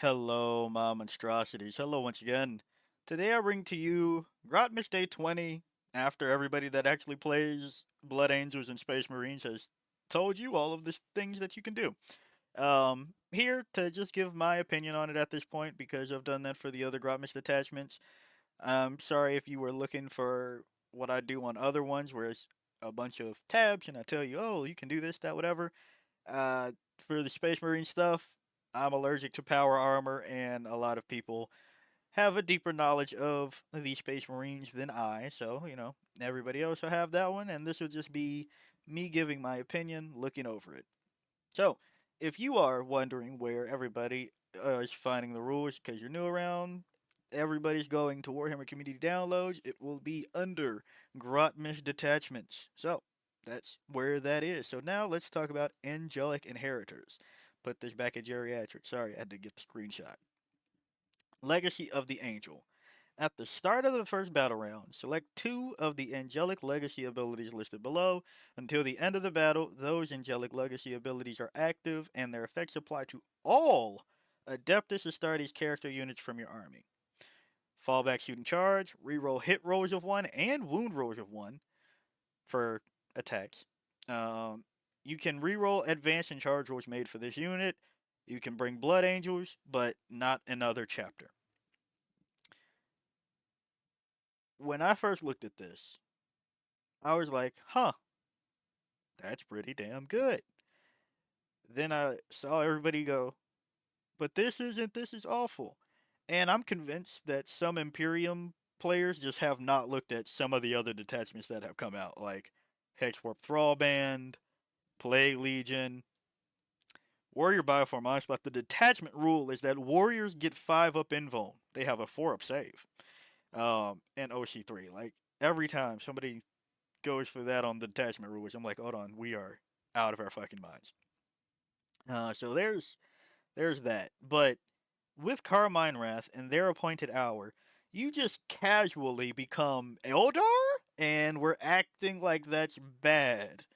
Hello, my monstrosities. Hello once again. Today I bring to you Grotmish Day 20 after everybody that actually plays Blood Angels and Space Marines has told you all of the things that you can do. Here to just give my opinion on it at this point because I've done that for the other Grotmish detachments. I'm sorry if you were looking for what I do on other ones where it's a bunch of tabs and I tell you, oh, you can do this, that, whatever. For the Space Marine stuff, I'm allergic to power armor, and a lot of people have a deeper knowledge of the Space Marines than I. So, everybody else will have that one, and this will just be me giving my opinion, looking over it. So, if you are wondering where everybody is finding the rules because you're new around, everybody's going to Warhammer Community Downloads, it will be under Grotmish Detachments. So, that's where that is. So, now let's talk about Angelic Inheritors. Put this back at geriatric. Sorry, I had to get the screenshot. Legacy of the Angel. At the start of the first battle round, select two of the angelic legacy abilities listed below. Until the end of the battle, those angelic legacy abilities are active and their effects apply to all Adeptus Astartes character units from your army. Fallback, shoot, and charge. Reroll hit rolls of 1 and wound rolls of 1 for attacks. Um, you can reroll advance and charge rolls made for this unit. You can bring Blood Angels, but not another chapter. When I first looked at this, I was like, huh, that's pretty damn good. Then I saw everybody go, but this isn't, this is awful. And I'm convinced that some Imperium players just have not looked at some of the other detachments that have come out, like Hexwarp Thrallband, Plague Legion, Warrior Bioform Onslaught. The detachment rule is that warriors get 5 up invuln. They have a 4 up save. And OC3. Like, every time somebody goes for that on the detachment rules, I'm like, hold on, we are out of our fucking minds. So there's that. But with Carmine Wrath and their appointed hour, you just casually become Eldar, and we're acting like that's bad.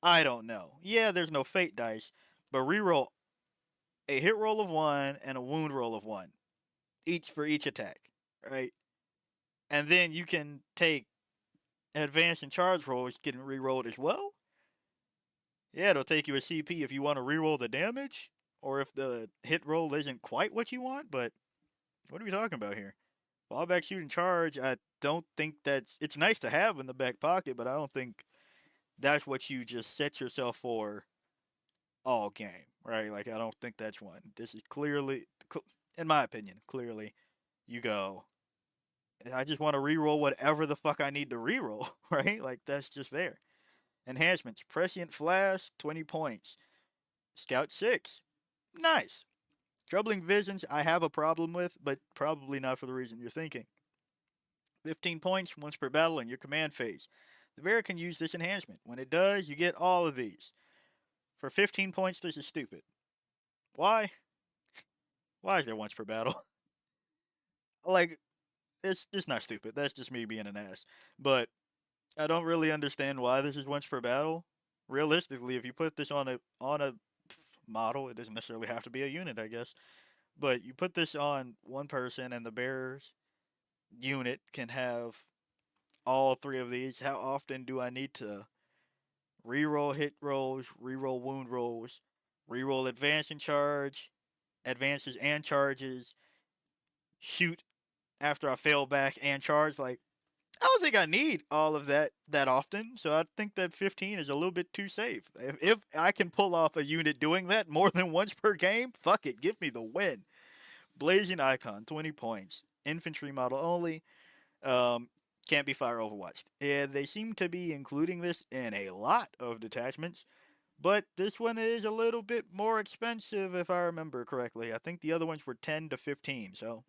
I don't know. Yeah, there's no fate dice, but reroll a hit roll of 1 and a wound roll of 1 each for each attack, right? And then you can take advance and charge rolls getting rerolled as well. Yeah, it'll take you a CP if you want to reroll the damage, or if the hit roll isn't quite what you want. But what are we talking about here? Fallback, shoot, and charge. I don't think that's. It's nice to have in the back pocket, but I don't think that's what you just set yourself for all game, right? Like, I don't think that's one. This is clearly, in my opinion, clearly you go. I just want to reroll whatever the fuck I need to reroll, right? Like, that's just there. Enhancements: Prescient Flash, 20 points. Scout 6, nice. Troubling Visions, I have a problem with, but probably not for the reason you're thinking. 15 points once per battle in your command phase. The bearer can use this enhancement. When it does, you get all of these. For 15 points, this is stupid. Why? Why is there once per battle? Like, it's not stupid. That's just me being an ass. But I don't really understand why this is once per battle. Realistically, if you put this on a model, it doesn't necessarily have to be a unit, I guess. But you put this on one person, and the bearer's unit can have all 3 of these. How often do I need to reroll hit rolls, reroll wound rolls, reroll advance and charge, advances and charges, shoot after I fail back and charge? Like, I don't think I need all of that often. So I think that 15 is a little bit too safe. If I can pull off a unit doing that more than once per game, fuck it, give me the win. Blazing Icon, 20 points. Infantry model only. Um, can't be fire overwatched. And they seem to be including this in a lot of detachments, but this one is a little bit more expensive if I remember correctly. I think the other ones were 10 to 15, so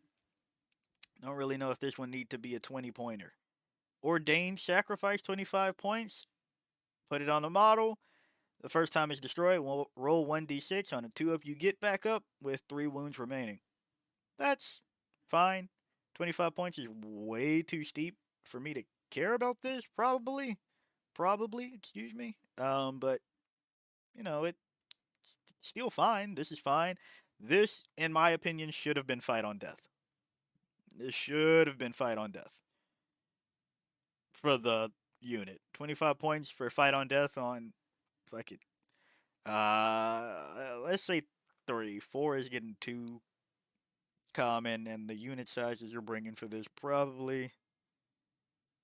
don't really know if this one need to be a 20 pointer. Ordained Sacrifice, 25 points. Put it on the model. The first time it's destroyed, we'll roll 1d6. On a 2 up, you get back up with 3 wounds remaining. That's fine. 25 points is way too steep for me to care about this, probably, excuse me. But it's still fine. This is fine. This, in my opinion, should have been fight on death. This should have been fight on death for the unit. 25 points for fight on death on fuck it. Let's say 3. 4 is getting too common, and the unit sizes you're bringing for this probably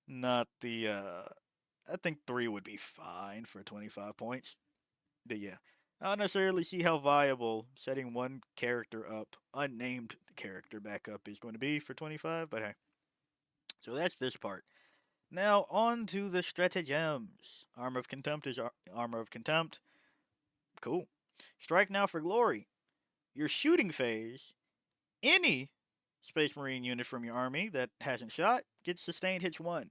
not the. I think 3 would be fine for 25 points. But yeah, I don't necessarily see how viable setting one character up, unnamed character back up, is going to be for 25. But hey, so that's this part. Now on to the stratagems. Armor of Contempt is Armor of Contempt. Cool. Strike now for glory. Your shooting phase, any Space Marine unit from your army that hasn't shot gets sustained hits 1.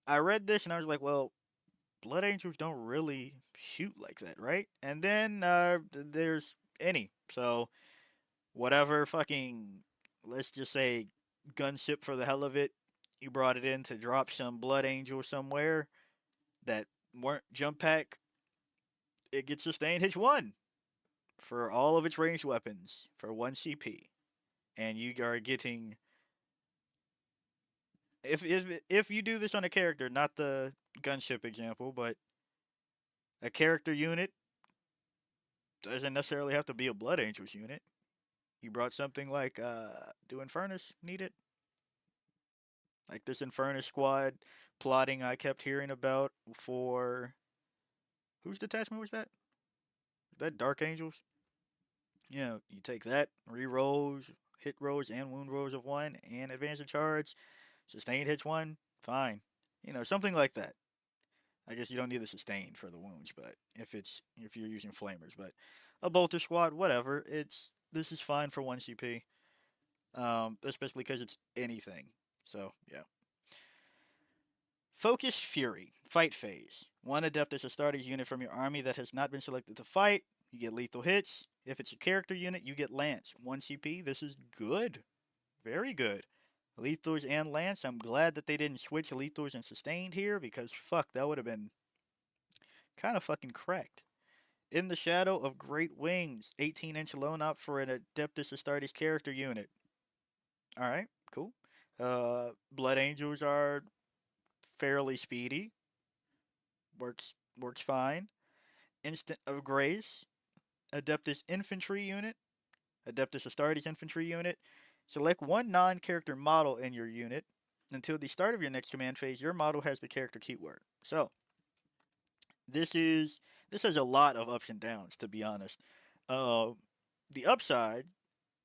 I read this and I was like, well, Blood Angels don't really shoot like that, right? And then there's any. So whatever fucking, let's just say, gunship for the hell of it, you brought it in to drop some Blood Angel somewhere that weren't jump pack, it gets sustained hits 1 for all of its ranged weapons for 1 CP. And you are getting, if you do this on a character, not the gunship example, but a character unit, doesn't necessarily have to be a Blood Angels unit. You brought something like do Infernus need it? Like this Infernus squad plotting I kept hearing about for whose detachment was that? Was that Dark Angels? Yeah, you take that, re-rolls, hit rolls and wound rolls of 1 and advance the charge, sustained hits 1, fine. Something like that. I guess you don't need the sustain for the wounds, but if you're using flamers, but a bolter squad, whatever. This is fine for 1 CP. Especially because it's anything. So yeah. Focused Fury, fight phase. 1 Adeptus Astartes unit from your army that has not been selected to fight. You get lethal hits. If it's a character unit, you get Lance. 1 CP. This is good. Very good. Lethals and Lance. I'm glad that they didn't switch Lethals and Sustained here because fuck, that would have been kind of fucking cracked. In the Shadow of Great Wings, 18-inch lone op for an Adeptus Astartes character unit. Alright, cool. Blood Angels are fairly speedy. Works fine. Instant of Grace, Adeptus Infantry unit, Adeptus Astartes Infantry unit. Select 1 non-character model in your unit. Until the start of your next command phase, your model has the character keyword. So, this has a lot of ups and downs, to be honest. Uh, the upside,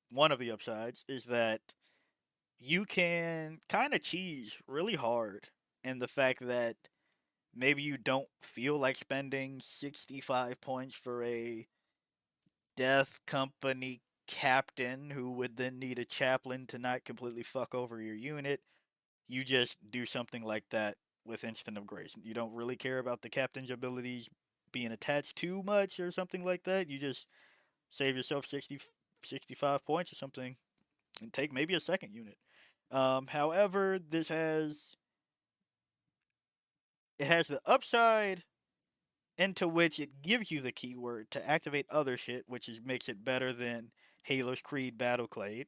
one of the upsides, is that you can kind of cheese really hard in the fact that maybe you don't feel like spending 65 points for a death company captain who would then need a chaplain to not completely fuck over your unit. You just do something like that with Instant of Grace. You don't really care about the captain's abilities being attached too much or something like that. You just save yourself 65 points or something and take maybe a second unit. However, it has the upside into which it gives you the keyword to activate other shit, makes it better than Halo's Creed Battleclade.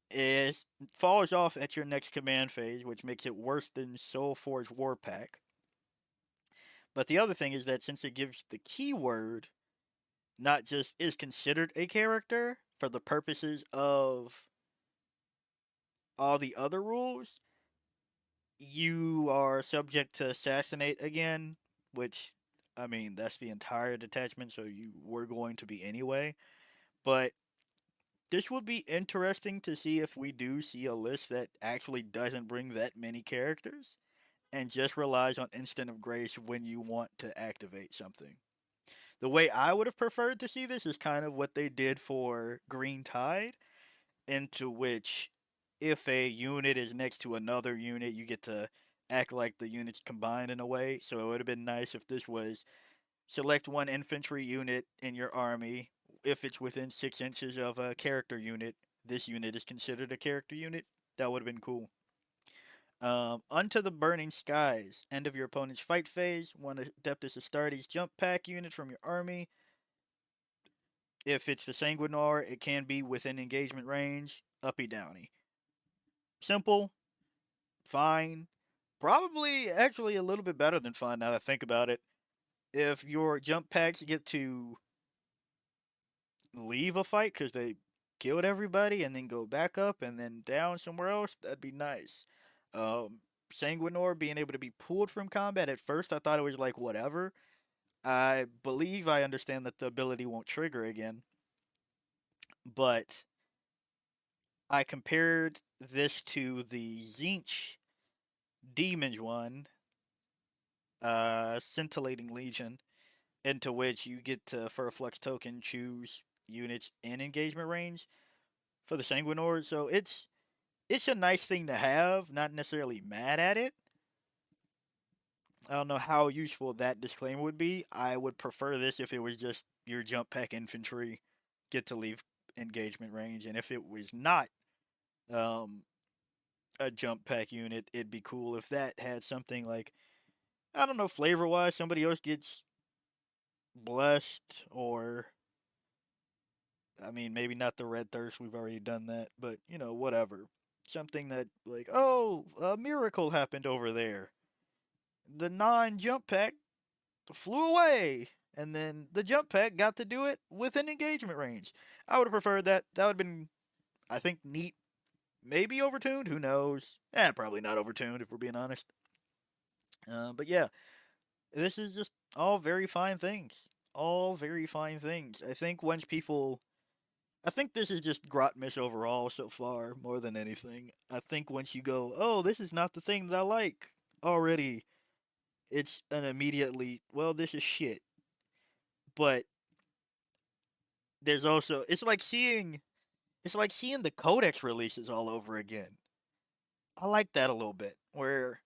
It falls off at your next command phase, which makes it worse than Soulforge Warpack. But the other thing is that since it gives the keyword, not just is considered a character for the purposes of all the other rules, you are subject to assassinate again, which, I mean, that's the entire detachment, so you were going to be anyway. But this would be interesting to see if we do see a list that actually doesn't bring that many characters and just relies on Instant of Grace when you want to activate something. The way I would have preferred to see this is kind of what they did for Green Tide, into which if a unit is next to another unit, you get to act like the units combined in a way. So it would have been nice if this was select 1 infantry unit in your army. If it's within 6 inches of a character unit, this unit is considered a character unit. That would have been cool. Unto the Burning Skies. End of your opponent's fight phase. 1 Adeptus Astartes jump pack unit from your army. If it's the Sanguinor, it can be within engagement range, uppy downy. Simple, fine. Probably actually a little bit better than fun now that I think about it. If your jump packs get to leave a fight because they killed everybody and then go back up and then down somewhere else, that'd be nice. Um, Sanguinor being able to be pulled from combat, at first I thought it was like whatever. I believe I understand that the ability won't trigger again, but I compared this to the Zinch Demon one, Scintillating Legion, into which you get to, for a flex token, choose units in engagement range for the Sanguinor. So it's a nice thing to have, not necessarily mad at it. I don't know how useful that disclaimer would be. I would prefer this if it was just your jump pack infantry get to leave engagement range, and if it was not um, a jump pack unit, it'd be cool if that had something like, I don't know, flavor wise, somebody else gets blessed, or I mean, maybe not the red thirst. We've already done that, but whatever. Something that like, oh, a miracle happened over there. The non-jump pack flew away, and then the jump pack got to do it within engagement range. I would have preferred that. That would have been, I think, neat. Maybe overtuned. Who knows? Probably not overtuned if we're being honest. But yeah, this is just all very fine things. All very fine things. I think once people I think this is just Grotmish overall so far, more than anything. I think once you go, oh, this is not the thing that I like already, it's an immediately, well, this is shit. But there's also, it's like seeing the Codex releases all over again. I like that a little bit, where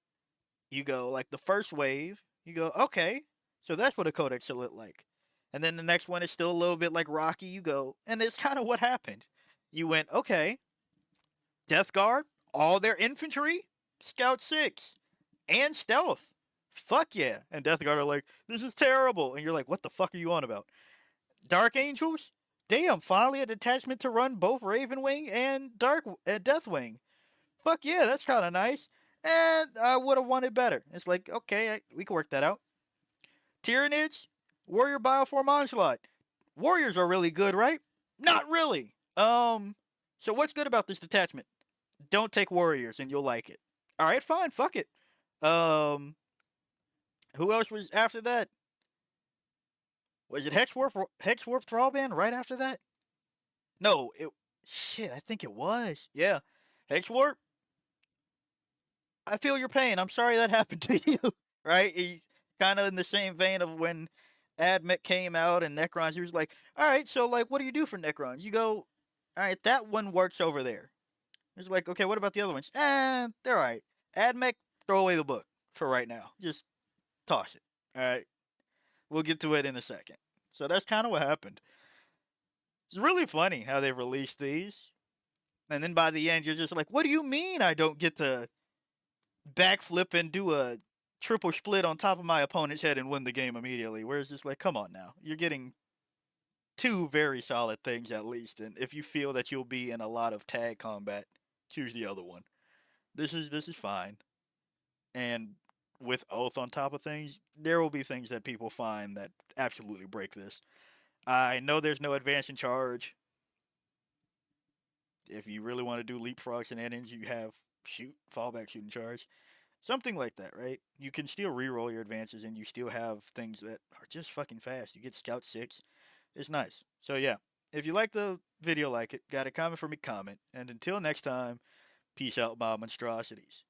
you go, like the first wave, you go, okay, so that's what a Codex should look like. And then the next one is still a little bit like Rocky, you go, and it's kind of what happened. You went, okay, Death Guard, all their infantry, Scout 6, and Stealth. Fuck yeah. And Death Guard are like, this is terrible. And you're like, what the fuck are you on about? Dark Angels? Damn, finally a detachment to run both Ravenwing and Deathwing. Fuck yeah, that's kind of nice. And I would have wanted better. It's like, okay, we can work that out. Tyranids? Warrior Bioform Onslaught. Warriors are really good, right? Not really. So what's good about this detachment? Don't take warriors and you'll like it. All right, fine, fuck it. Um, who else was after that? Was it Hexwarp Thrallband right after that? No, it shit. I think it was. Yeah, Hexwarp. I feel your pain. I'm sorry that happened to you. Right? He's kind of in the same vein of when Admech came out and Necrons. He was like, all right, so like, what do you do for Necrons? You go, all right, that one works over there. It's like, okay, what about the other ones? They're all right. Admech, throw away the book for right now. Just toss it. All right. We'll get to it in a second. So that's kind of what happened. It's really funny how they released these. And then by the end, you're just like, what do you mean I don't get to backflip and do a triple split on top of my opponent's head and win the game immediately? Where it's just like, come on now. You're getting two very solid things at least. And if you feel that you'll be in a lot of tag combat, choose the other one. This is fine. And with Oath on top of things, there will be things that people find that absolutely break this. I know there's no advance in charge. If you really want to do leapfrog shenanigans, you have fallback, shoot, and charge. Something like that, right? You can still re-roll your advances and you still have things that are just fucking fast. You get Scout 6. It's nice. So yeah, if you like the video, like it, got a comment for me, comment. And until next time, peace out, my monstrosities.